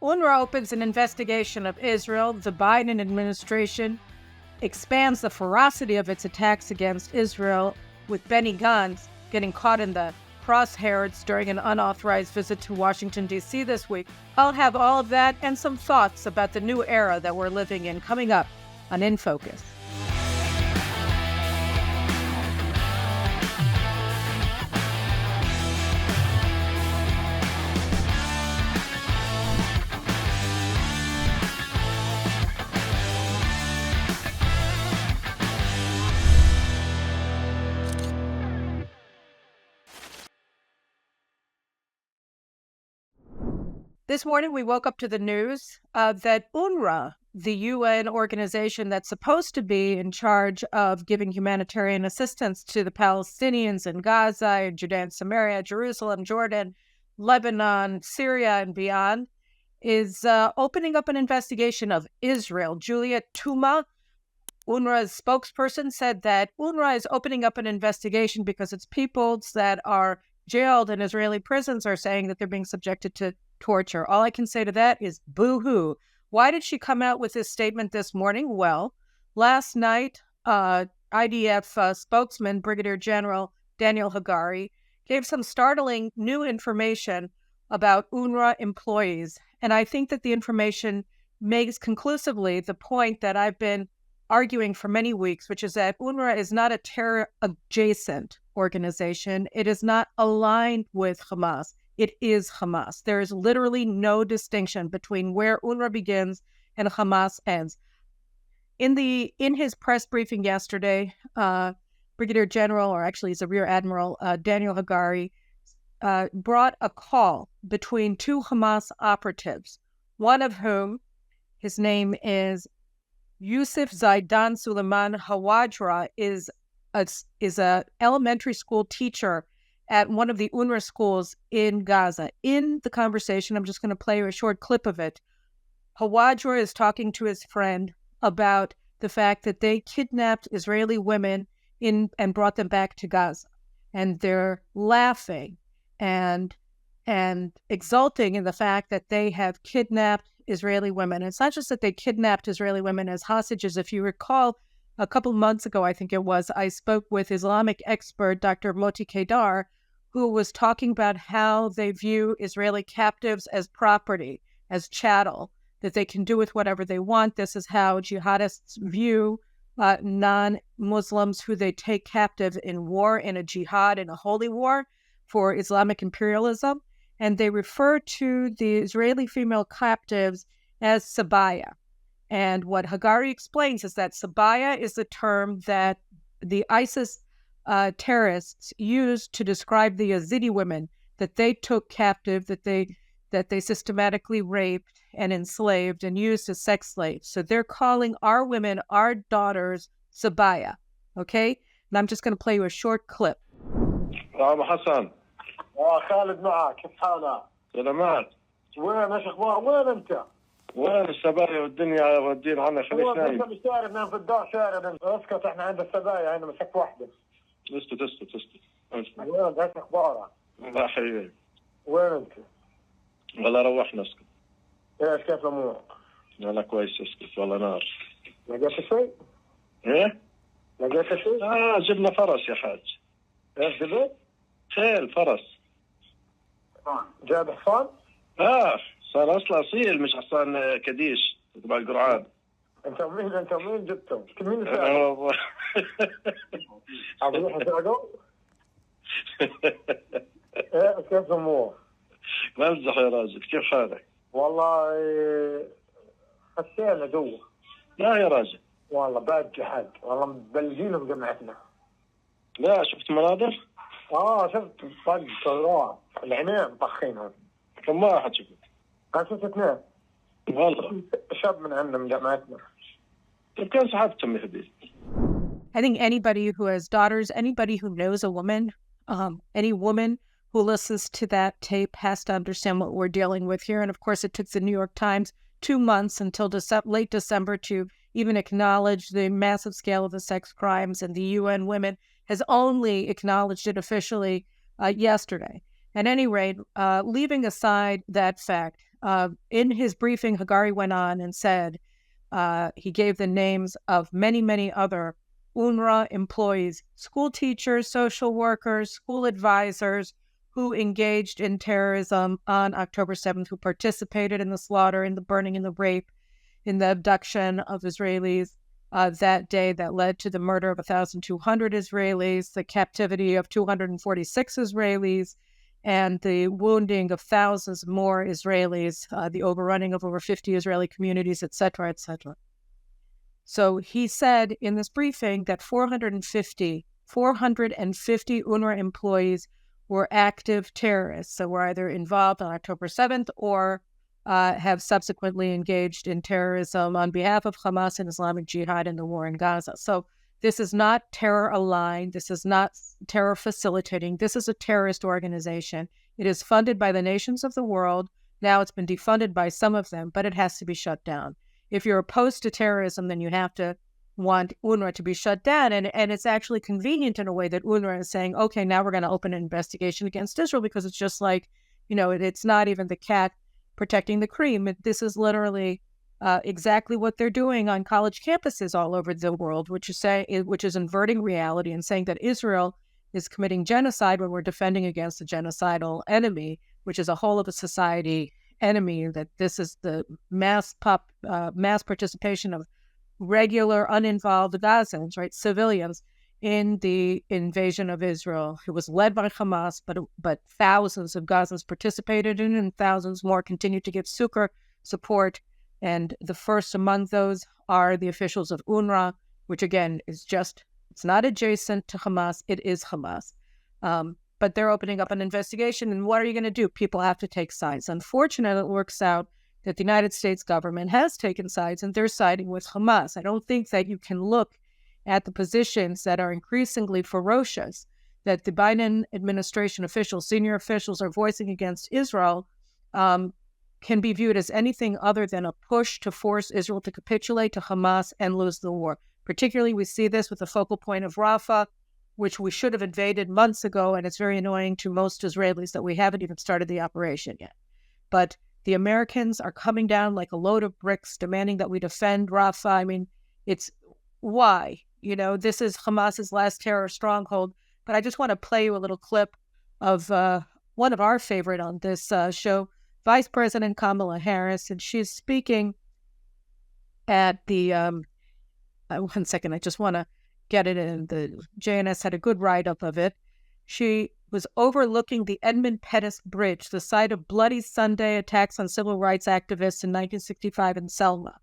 UNRWA opens an investigation of Israel. The Biden administration expands the ferocity of its attacks against Israel, with Benny Gantz getting caught in the crosshairs during an unauthorized visit to Washington, D.C. this week. I'll have all of that and some thoughts about the new era that we're living in coming up on In Focus. This morning, we woke up to the news that UNRWA, the UN organization that's supposed to be in charge of giving humanitarian assistance to the Palestinians in Gaza, and Judea and Samaria, Jerusalem, Jordan, Lebanon, Syria, and beyond, is opening up an investigation of Israel. Julia Tuma, UNRWA's spokesperson, said that UNRWA is opening up an investigation because its peoples that are jailed in Israeli prisons are saying that they're being subjected to torture. All I can say to that is boo-hoo. Why did she come out with this statement this morning? Well, last night, IDF spokesman, Brigadier General Daniel Hagari, gave some startling new information about UNRWA employees. And I think that the information makes conclusively the point that I've been arguing for many weeks, which is that UNRWA is not a terror-adjacent organization. It is not aligned with Hamas. It is Hamas. There is literally no distinction between where UNRWA begins and Hamas ends. In his press briefing yesterday, Brigadier General, or actually he's a Rear Admiral, Daniel Hagari, brought a call between two Hamas operatives, one of whom, his name is Yusuf Zaidan Suleiman Hawadra, is a elementary school teacher at one of the UNRWA schools in Gaza. In the conversation, I'm just going to play a short clip of it. Hawadra is talking to his friend about the fact that they kidnapped Israeli women and brought them back to Gaza. And they're laughing and exulting in the fact that they have kidnapped Israeli women. And it's not just that they kidnapped Israeli women as hostages. If you recall, a couple months ago, I think it was, I spoke with Islamic expert Dr. Moti Kedar, who was talking about how they view Israeli captives as property, as chattel, that they can do with whatever they want. This is how jihadists view non-Muslims who they take captive in war, in a jihad, in a holy war for Islamic imperialism. And they refer to the Israeli female captives as sabaya. And what Hagari explains is that sabaya is the term that the ISIS terrorists used to describe the Yazidi women that they took captive, that they systematically raped and enslaved and used as sex slaves. So they're calling our women, our daughters, sabaya. Okay? And I'm just going to play you a short clip. أبو حسن خالد معك كيف حالك؟ سلامات. وين ايش اخبار؟ وين انت؟ وين السبايا والدنيا ودين عنا خليك نايم. انت بالشارع نام في الدار شارع اسكت احنا عند السبايا هنا مسك واحدة. اسكت. وين ايش اخبارك؟ الله حبيبي. وين انت؟ والله روحنا اسكت. ايش كيف الامور؟ والله كويس اسكت والله نار. لقيت شيء؟ ايه؟ لقيت شيء؟ جبنا فرس يا حاج. ايش جبت؟ خيل فرس. جاب حصان؟ صار اصلا اصيل مش حصان كديش تبع القرعان. انت مين جبتهم؟ مين ساعدوا؟ عم يروحوا يساعدوا؟ ايه كيف الامور؟ ممزح يا راجل كيف حالك؟ والله حسينا جوا. لا يا راجل. والله بعد جحد والله مبلجينهم جمعتنا. لا شفت مناظر؟ شفت طق طلوع العينين طخينهم. كم واحد شفت؟ شفت 2. والله. شاب من عندنا من جامعتنا. طيب كان سحبتهم يا حبيبي. I think anybody who has daughters, anybody who knows a woman, any woman who listens to that tape has to understand what we're dealing with here. And of course, it took the New York Times 2 months until late December to even acknowledge the massive scale of the sex crimes, and the UN Women has only acknowledged it officially yesterday. At any rate, leaving aside that fact, in his briefing, Hagari went on and said he gave the names of many, many other UNRWA employees, school teachers, social workers, school advisors who engaged in terrorism on October 7th, who participated in the slaughter, in the burning, in the rape, in the abduction of Israelis that day that led to the murder of 1,200 Israelis, the captivity of 246 Israelis, and the wounding of thousands more Israelis, the overrunning of over 50 Israeli communities, et cetera, et cetera. So he said in this briefing that 450 UNRWA employees were active terrorists, so were either involved on October 7th or have subsequently engaged in terrorism on behalf of Hamas and Islamic Jihad in the war in Gaza. So this is not terror aligned. This is not terror facilitating. This is a terrorist organization. It is funded by the nations of the world. Now it's been defunded by some of them, but it has to be shut down. If you're opposed to terrorism, then you have to want UNRWA to be shut down. And it's actually convenient in a way that UNRWA is saying, okay, now we're going to open an investigation against Israel, because it's just like, it's not even the cat protecting the cream. This is literally exactly what they're doing on college campuses all over the world, which is inverting reality and saying that Israel is committing genocide when we're defending against a genocidal enemy, which is a whole of a society enemy, that this is the mass participation of regular, uninvolved Gazans, right, civilians, in the invasion of Israel. It was led by Hamas, but thousands of Gazans participated in it, and thousands more continue to give succor support. And the first among those are the officials of UNRWA, which again is it's not adjacent to Hamas, it is Hamas. But they're opening up an investigation, and what are you going to do? People have to take sides. Unfortunately, it works out that the United States government has taken sides, and they're siding with Hamas. I don't think that you can look at the positions that are increasingly ferocious that the Biden administration officials, senior officials, are voicing against Israel, can be viewed as anything other than a push to force Israel to capitulate to Hamas and lose the war. Particularly, we see this with the focal point of Rafah, which we should have invaded months ago, and it's very annoying to most Israelis that we haven't even started the operation yet. But the Americans are coming down like a load of bricks, demanding that we defend Rafah. I mean, it's why? This is Hamas's last terror stronghold. But I just want to play you a little clip of one of our favorite on this show, Vice President Kamala Harris, and she's speaking at the, one second, I just want to get it in. The JNS had a good write-up of it. She was overlooking the Edmund Pettus Bridge, the site of Bloody Sunday attacks on civil rights activists in 1965 in Selma,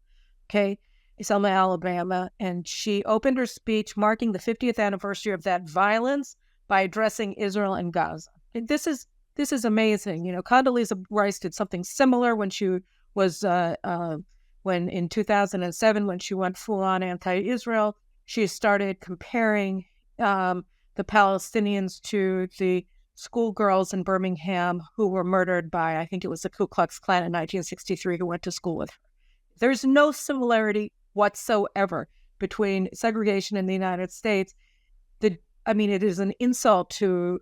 Selma, Alabama. And she opened her speech marking the 50th anniversary of that violence by addressing Israel and Gaza. And this is amazing. Condoleezza Rice did something similar when she was, when in 2007, when she went full-on anti-Israel. She started comparing the Palestinians to the schoolgirls in Birmingham who were murdered by, I think it was the Ku Klux Klan in 1963, who went to school with her. There's no similarity whatsoever between segregation in the United States. It is an insult to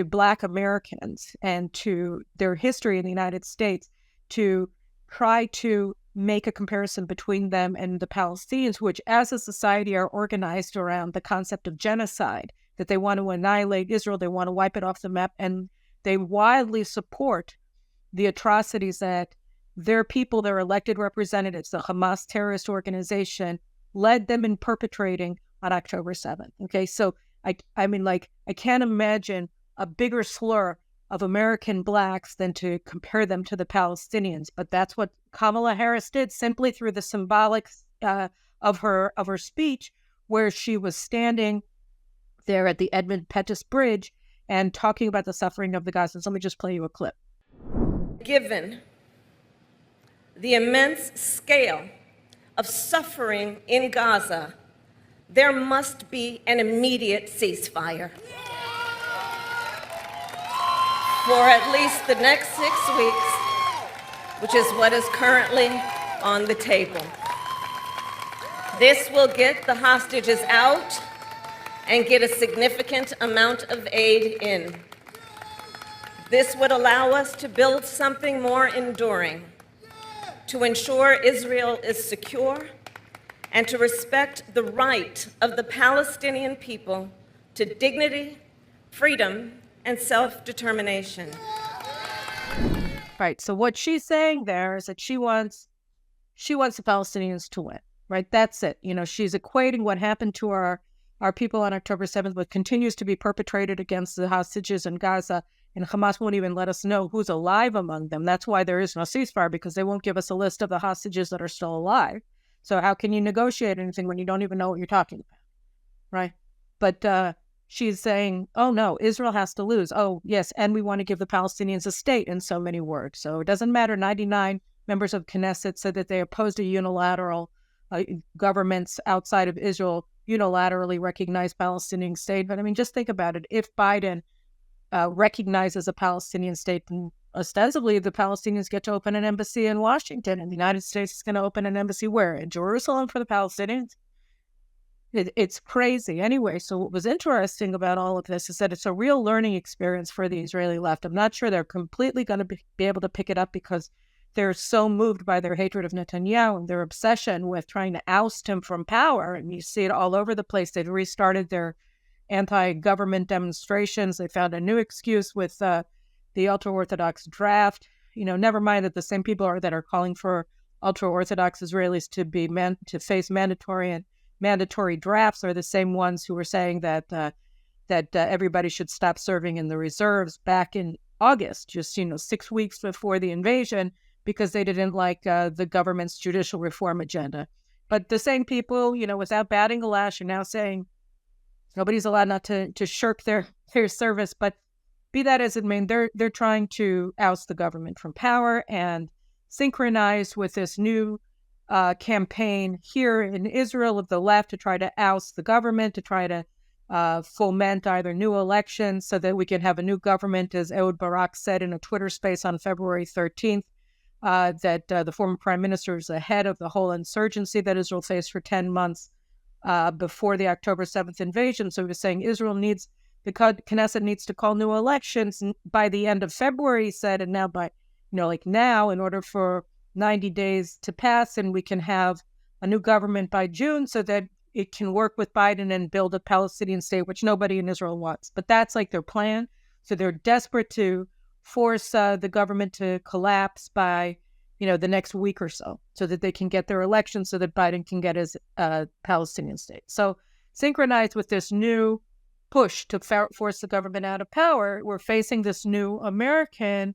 Black Americans and to their history in the United States to try to make a comparison between them and the Palestinians, which as a society are organized around the concept of genocide, that they want to annihilate Israel, they want to wipe it off the map, and they wildly support the atrocities that their people, their elected representatives, the Hamas terrorist organization, led them in perpetrating on October 7th. Okay, so I can't imagine a bigger slur of American Blacks than to compare them to the Palestinians. But that's what Kamala Harris did, simply through the symbolic of her speech, where she was standing there at the Edmund Pettus Bridge and talking about the suffering of the Gazans. Let me just play you a clip. Given the immense scale of suffering in Gaza, there must be an immediate ceasefire. For at least the next 6 weeks, which is what is currently on the table. This will get the hostages out and get a significant amount of aid in. This would allow us to build something more enduring, to ensure Israel is secure, and to respect the right of the Palestinian people to dignity, freedom, and self-determination. Right. So what she's saying there is that she wants the Palestinians to win. Right. That's it. She's equating what happened to our people on October 7th, what continues to be perpetrated against the hostages in Gaza, and Hamas won't even let us know who's alive among them. That's why there is no ceasefire, because they won't give us a list of the hostages that are still alive. So how can you negotiate anything when you don't even know what you're talking about? Right. But she's saying, oh, no, Israel has to lose. Oh, yes. And we want to give the Palestinians a state, in so many words. So it doesn't matter. 99 members of Knesset said that they opposed a unilateral governments outside of Israel unilaterally recognize Palestinian state. But I mean, just think about it. If Biden recognizes a Palestinian state, then ostensibly the Palestinians get to open an embassy in Washington, and the United States is going to open an embassy where? In Jerusalem for the Palestinians? It's crazy. Anyway, so what was interesting about all of this is that it's a real learning experience for the Israeli left. I'm not sure they're completely going to be able to pick it up, because they're so moved by their hatred of Netanyahu and their obsession with trying to oust him from power. And you see it all over the place. They've restarted their anti-government demonstrations. They found a new excuse with the ultra-Orthodox draft. Never mind that the same people that are calling for ultra-Orthodox Israelis to face mandatory drafts are the same ones who were saying that everybody should stop serving in the reserves back in August, just 6 weeks before the invasion, because they didn't like the government's judicial reform agenda. But the same people, without batting a lash, are now saying nobody's allowed not to shirk their service. But be that as it may, they're trying to oust the government from power, and synchronized with this new campaign here in Israel of the left to try to oust the government, to try to foment either new elections so that we can have a new government, as Ehud Barak said in a Twitter space on February 13th, that the former prime minister is ahead of the whole insurgency that Israel faced for 10 months before the October 7th invasion. So he was saying the Knesset needs to call new elections by the end of February, he said, and now now, in order for 90 days to pass, and we can have a new government by June so that it can work with Biden and build a Palestinian state, which nobody in Israel wants. But that's their plan. So they're desperate to force the government to collapse by, the next week or so that they can get their election, so that Biden can get his Palestinian state. So synchronized with this new push to force the government out of power, we're facing this new American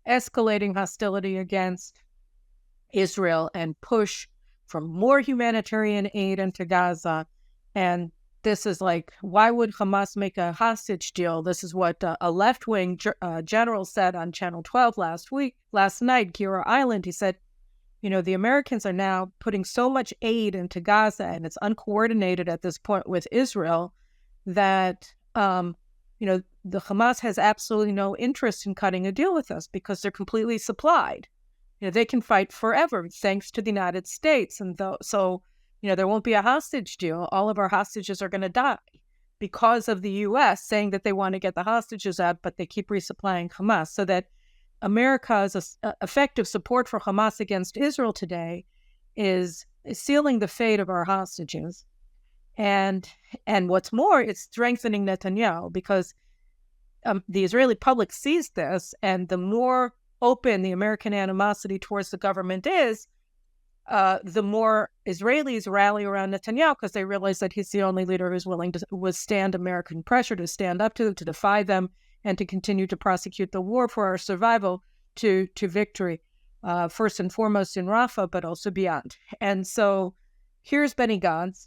escalating hostility against Israel and push for more humanitarian aid into Gaza. And this is why would Hamas make a hostage deal? This is what a left-wing general said on Channel 12 last night, Kira Island. He said, the Americans are now putting so much aid into Gaza, and it's uncoordinated at this point with Israel, that, the Hamas has absolutely no interest in cutting a deal with us, because they're completely supplied. They can fight forever thanks to the United States. And so there won't be a hostage deal. All of our hostages are going to die because of the U.S. saying that they want to get the hostages out, but they keep resupplying Hamas. So that America's effective support for Hamas against Israel today is sealing the fate of our hostages. And what's more, it's strengthening Netanyahu, because the Israeli public sees this, and the more open the American animosity towards the government is, the more Israelis rally around Netanyahu, because they realize that he's the only leader who's willing to withstand American pressure, to stand up to them, to defy them, and to continue to prosecute the war for our survival to victory, first and foremost in Rafah, but also beyond. And so here's Benny Gantz,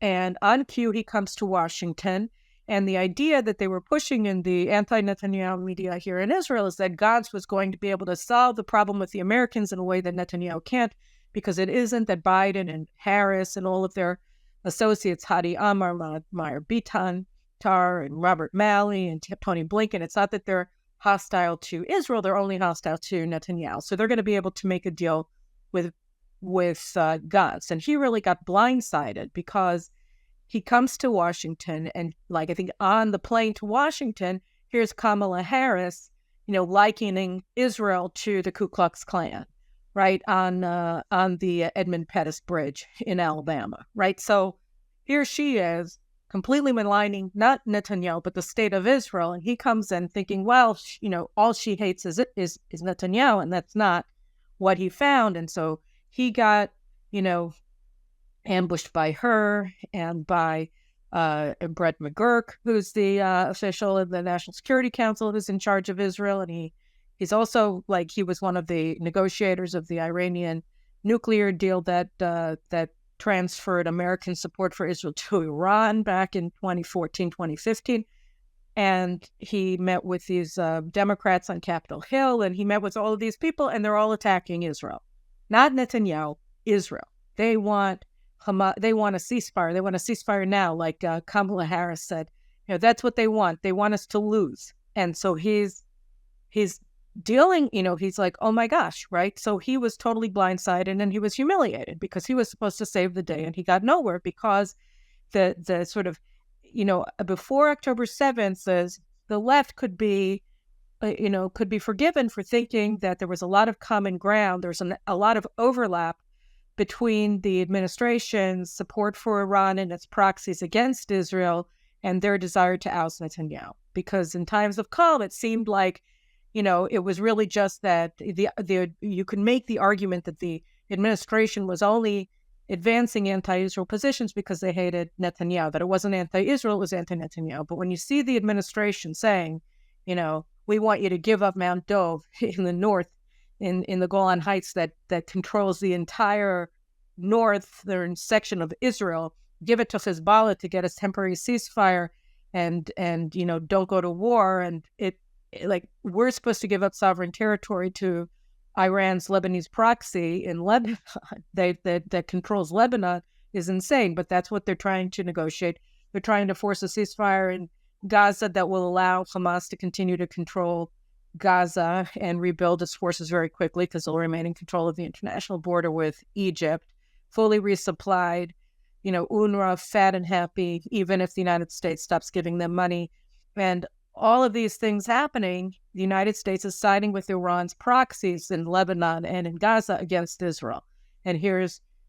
and on cue he comes to Washington. And the idea that they were pushing in the anti-Netanyahu media here in Israel is that Gantz was going to be able to solve the problem with the Americans in a way that Netanyahu can't, because it isn't that Biden and Harris and all of their associates, Hadi Amar, Meir Bitan, Tar, and Robert Malley, and Tony Blinken, it's not that they're hostile to Israel, they're only hostile to Netanyahu. So they're going to be able to make a deal with Gantz. And he really got blindsided, because he comes to Washington, and I think on the plane to Washington, here's Kamala Harris likening Israel to the Ku Klux Klan, right, on the Edmund Pettus Bridge in Alabama, right? So here she is completely maligning not Netanyahu, but the state of Israel. And he comes in thinking, well, all she hates is Netanyahu, and that's not what he found. And so he got, ambushed by her and by Brett McGurk, who's the official in the National Security Council who's in charge of Israel. And he's also, he was one of the negotiators of the Iranian nuclear deal that transferred American support for Israel to Iran back in 2014, 2015. And he met with these Democrats on Capitol Hill, and he met with all of these people, and they're all attacking Israel. Not Netanyahu, Israel. They want Hamas, they want a ceasefire. They want a ceasefire now, like Kamala Harris said. That's what they want. They want us to lose. And so he's dealing, he's like, oh my gosh, right? So he was totally blindsided and he was humiliated because he was supposed to save the day and he got nowhere because the sort of, before October 7th, the left could be forgiven for thinking that there was a lot of common ground. There's a lot of overlap between the administration's support for Iran and its proxies against Israel and their desire to oust Netanyahu. Because in times of calm, it seemed like, it was really just that you could make the argument that the administration was only advancing anti-Israel positions because they hated Netanyahu, that it wasn't anti-Israel, it was anti-Netanyahu. But when you see the administration saying, we want you to give up Mount Dov in the north, in the Golan Heights that controls the entire northern section of Israel, give it to Hezbollah to get a temporary ceasefire and don't go to war. And we're supposed to give up sovereign territory to Iran's Lebanese proxy in Lebanon that controls Lebanon is insane. But that's what they're trying to negotiate. They're trying to force a ceasefire in Gaza that will allow Hamas to continue to control Gaza and rebuild its forces very quickly because they'll remain in control of the international border with Egypt, fully resupplied, UNRWA fat and happy, even if the United States stops giving them money. And all of these things happening, the United States is siding with Iran's proxies in Lebanon and in Gaza against Israel. And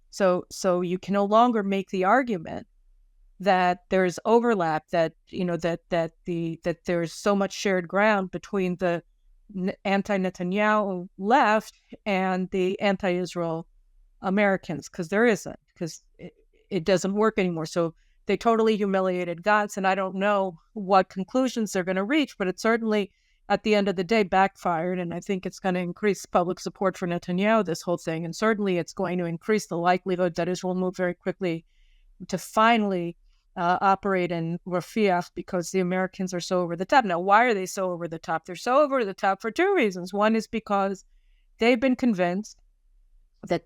so you can no longer make the argument that there's overlap, that there's so much shared ground between the anti-Netanyahu left and the anti-Israel Americans, because there isn't, because it doesn't work anymore. So they totally humiliated Gantz, and I don't know what conclusions they're going to reach, but it certainly, at the end of the day, backfired, and I think it's going to increase public support for Netanyahu, this whole thing, and certainly it's going to increase the likelihood that Israel will move very quickly to finally operate in Rafiah because the Americans are so over the top. Now, why are they so over the top? They're so over the top for two reasons. One is because they've been convinced that,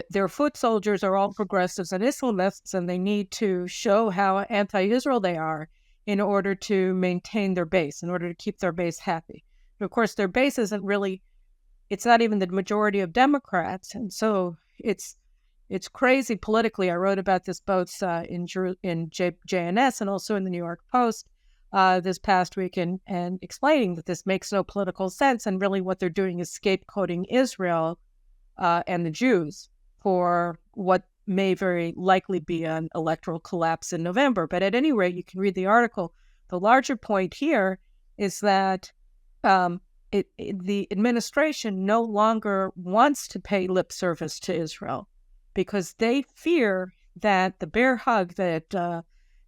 their foot soldiers are all progressives and Islamists, and they need to show how anti-Israel they are in order to maintain their base, in order to keep their base happy. But of course, their base isn't really, it's not even the majority of Democrats. And so it's crazy politically. I wrote about this both in JNS and also in the New York Post this past week and explaining that this makes no political sense. And really what they're doing is scapegoating Israel and the Jews for what may very likely be an electoral collapse in November. But at any rate, you can read the article. The larger point here is that the administration no longer wants to pay lip service to Israel because they fear that the bear hug that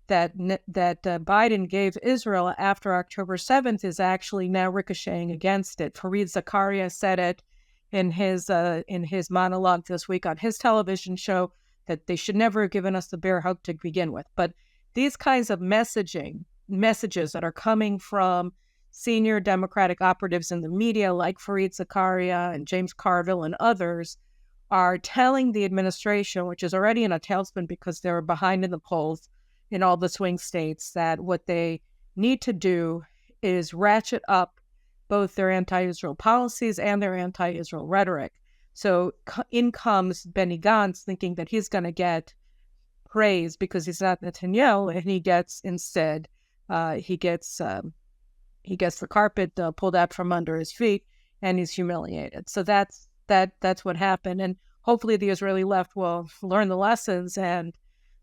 Biden gave Israel after October 7th is actually now ricocheting against it. Fareed Zakaria said it in his monologue this week on his television show that they should never have given us the bear hug to begin with. But these kinds of messages that are coming from senior Democratic operatives in the media like Fareed Zakaria and James Carville and others are telling the administration, which is already in a tailspin because they're behind in the polls in all the swing states, that what they need to do is ratchet up both their anti-Israel policies and their anti-Israel rhetoric. So in comes Benny Gantz thinking that he's going to get praise because he's not Netanyahu, and he gets instead, gets the carpet pulled out from under his feet, and he's humiliated. So that's what happened. And hopefully the Israeli left will learn the lessons and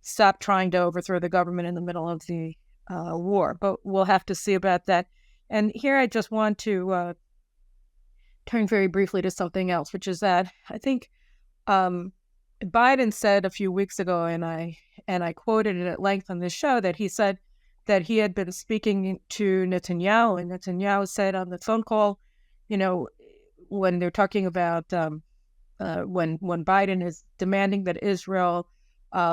stop trying to overthrow the government in the middle of the war. But we'll have to see about that. And here I just want to turn very briefly to something else, which is that I think Biden said a few weeks ago, and I quoted it at length on this show, that he said that he had been speaking to Netanyahu, and Netanyahu said on the phone call, when they're talking about when Biden is demanding that Israel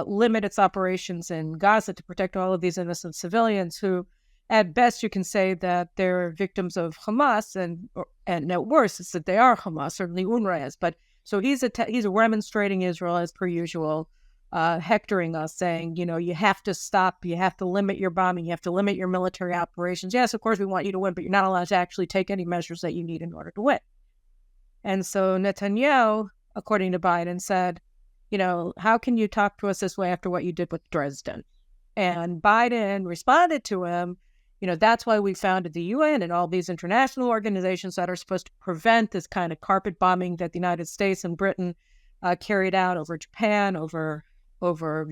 limit its operations in Gaza to protect all of these innocent civilians who, at best, you can say that they're victims of Hamas, and at worst, it's that they are Hamas, certainly UNRWA is. But so he's remonstrating Israel as per usual, hectoring us, saying, you have to stop, you have to limit your bombing, you have to limit your military operations. Yes, of course, we want you to win, but you're not allowed to actually take any measures that you need in order to win. And so Netanyahu, according to Biden, said, how can you talk to us this way after what you did with Dresden? And Biden responded to him, that's why we founded the UN and all these international organizations that are supposed to prevent this kind of carpet bombing that the United States and Britain carried out over Japan, over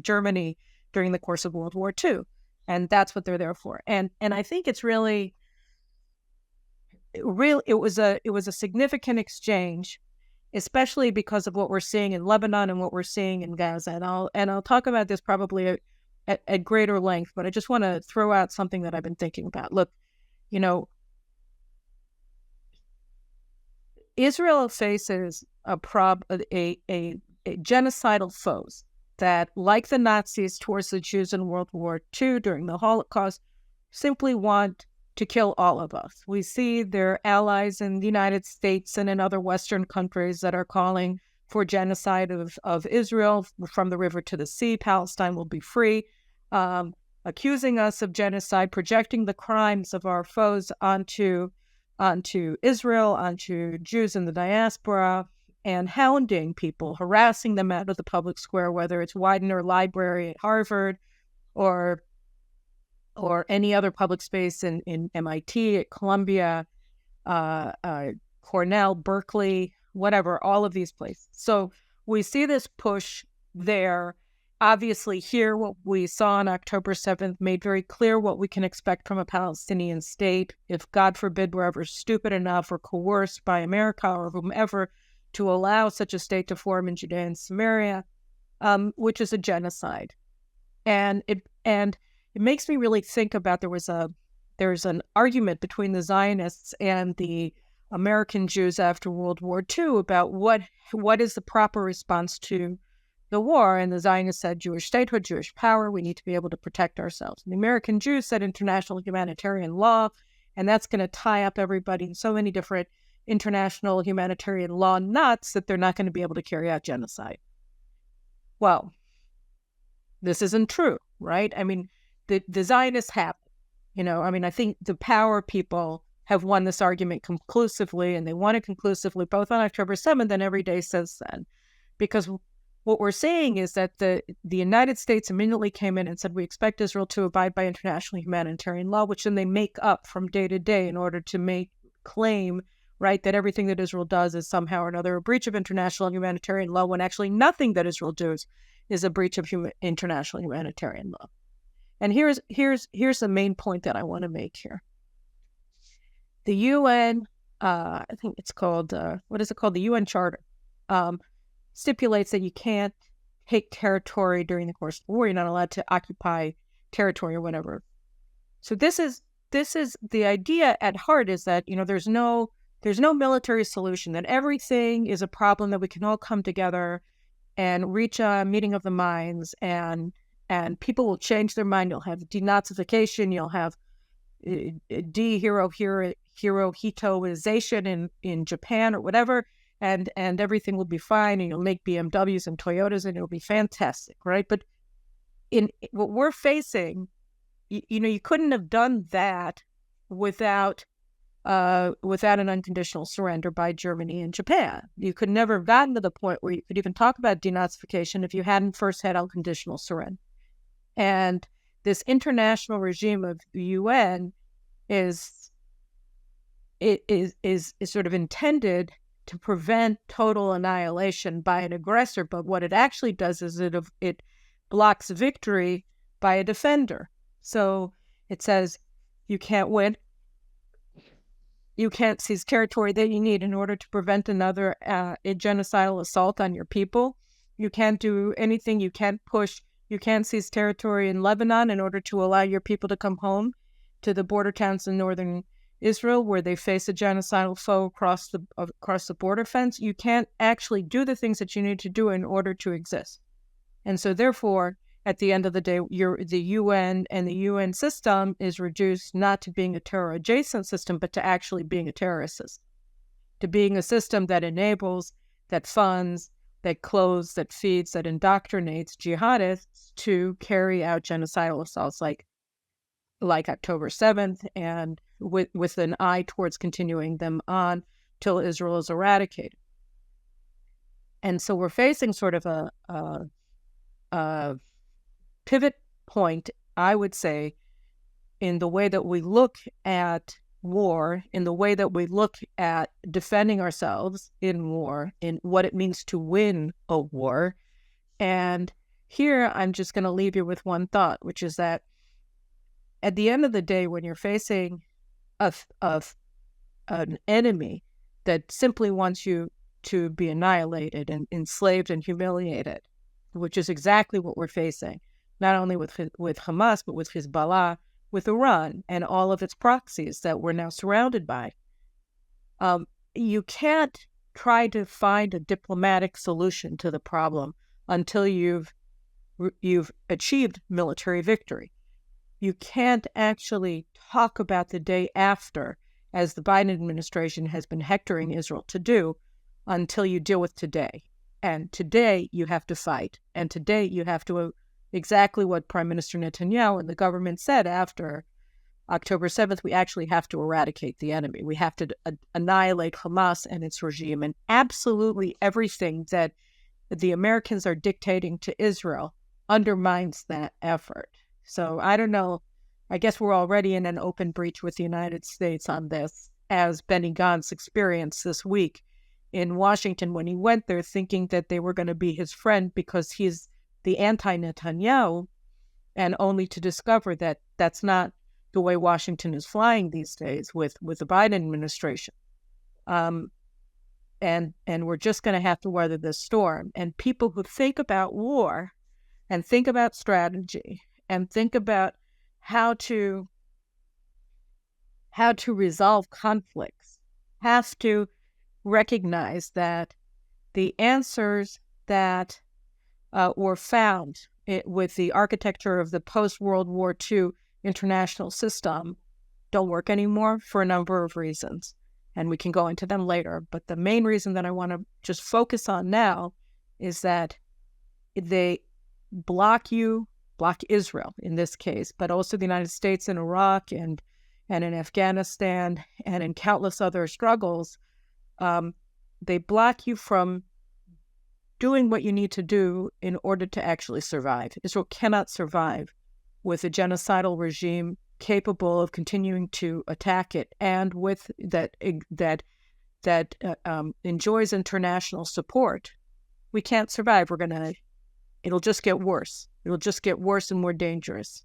Germany during the course of World War II. And that's what they're there for. And I think it's it was a significant exchange, especially because of what we're seeing in Lebanon and what we're seeing in Gaza. And I'll talk about this probably at greater length, but I just want to throw out something that I've been thinking about. Look, Israel faces a genocidal foes that, like the Nazis towards the Jews in World War II during the Holocaust, simply want to kill all of us. We see their allies in the United States and in other Western countries that are calling for genocide of Israel from the river to the sea. Palestine will be free, accusing us of genocide, projecting the crimes of our foes onto Israel, onto Jews in the diaspora, and hounding people, harassing them out of the public square, whether it's Widener Library at Harvard or any other public space in MIT, at Columbia, Cornell, Berkeley, whatever, all of these places. So we see this push there. Obviously, here, what we saw on October 7th made very clear what we can expect from a Palestinian state if, God forbid, we're ever stupid enough or coerced by America or whomever to allow such a state to form in Judea and Samaria, which is a genocide. And it makes me really think about there's an argument between the Zionists and the American Jews after World War II about what is the proper response to the war. And the Zionists said Jewish statehood, Jewish power, we need to be able to protect ourselves. And the American Jews said international humanitarian law, and that's going to tie up everybody in so many different international humanitarian law knots that they're not going to be able to carry out genocide. Well, this isn't true, right? I mean, the Zionists have, I think the power people have won this argument conclusively, and they won it conclusively both on October 7th and every day since then. Because what we're saying is that the United States immediately came in and said, we expect Israel to abide by international humanitarian law, which then they make up from day to day in order to claim, right, that everything that Israel does is somehow or another a breach of international humanitarian law, when actually nothing that Israel does is a breach of international humanitarian law. And here's the main point that I want to make here. The UN, I think it's called, the UN Charter, stipulates that you can't take territory during the course of the war. You're not allowed to occupy territory or whatever. So this is the idea at heart, is that, there's no military solution, that everything is a problem that we can all come together and reach a meeting of the minds, and people will change their mind. You'll have denazification, you'll have de-Hirohitoization in Japan or whatever, and everything will be fine, and you'll make BMWs and Toyotas, and it'll be fantastic, right? But in what we're facing, you couldn't have done that without an unconditional surrender by Germany and Japan. You could never have gotten to the point where you could even talk about denazification if you hadn't first had unconditional surrender. And this international regime of the UN is it is sort of intended to prevent total annihilation by an aggressor, but what it actually does is it blocks victory by a defender. So it says you can't win, you can't seize territory that you need in order to prevent another genocidal assault on your people. You can't do anything, you can't seize territory in Lebanon in order to allow your people to come home to the border towns in northern Israel where they face a genocidal foe across the border fence. You can't actually do the things that you need to do in order to exist. And so therefore, at the end of the day, the UN and the UN system is reduced not to being a terror-adjacent system, but to actually being a terrorist system, to being a system that enables, that funds, that clothes, that feeds, that indoctrinates jihadists to carry out genocidal assaults like October 7th, and with an eye towards continuing them on till Israel is eradicated. And so we're facing sort of a pivot point, I would say, in the way that we look at war, in the way that we look at defending ourselves in war, in what it means to win a war. And here I'm just going to leave you with one thought, which is that at the end of the day, when you're facing an enemy that simply wants you to be annihilated and enslaved and humiliated, which is exactly what we're facing, not only with Hamas, but with Hezbollah, with Iran, and all of its proxies that we're now surrounded by. You can't try to find a diplomatic solution to the problem until you've achieved military victory. You can't actually talk about the day after, as the Biden administration has been hectoring Israel to do, until you deal with today. And today you have to fight. And today you have to, exactly what Prime Minister Netanyahu and the government said after October 7th, we actually have to eradicate the enemy. We have to annihilate Hamas and its regime. And absolutely everything that the Americans are dictating to Israel undermines that effort. So I don't know. I guess we're already in an open breach with the United States on this, as Benny Gantz experienced this week in Washington when he went there thinking that they were going to be his friend because he's the anti-Netanyahu, and only to discover that that's not the way Washington is flying these days with the Biden administration. And we're just going to have to weather this storm. And people who think about war and think about strategy and think about how to resolve conflicts have to recognize that the answers that were found with the architecture of the post-World War II international system don't work anymore for a number of reasons. And we can go into them later. But the main reason that I want to just focus on now is that they block Israel in this case, but also the United States in Iraq and in Afghanistan and in countless other struggles. They block you from doing what you need to do in order to actually survive. Israel cannot survive with a genocidal regime capable of continuing to attack it and with that enjoys international support. We can't survive. It'll just get worse. It'll just get worse and more dangerous.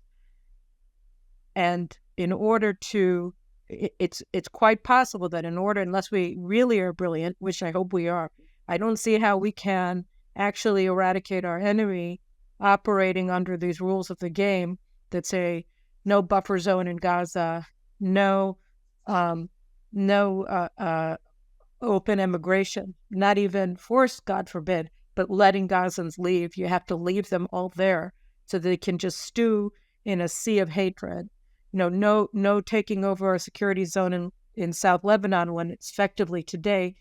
And in order to, it's quite possible that unless we really are brilliant, which I hope we are, I don't see how we can actually eradicate our enemy operating under these rules of the game that say no buffer zone in Gaza, no open immigration, not even forced, God forbid, but letting Gazans leave. You have to leave them all there so they can just stew in a sea of hatred. No taking over a security zone in South Lebanon when it's effectively today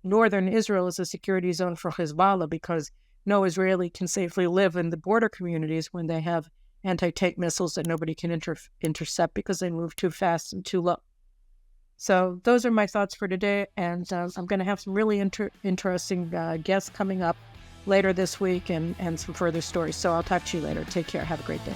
northern Israel is a security zone for Hezbollah, because no Israeli can safely live in the border communities when they have anti-tank missiles that nobody can intercept because they move too fast and too low. So those are my thoughts for today, and I'm going to have some really interesting guests coming up later this week and some further stories. So I'll talk to you later. Take care. Have a great day.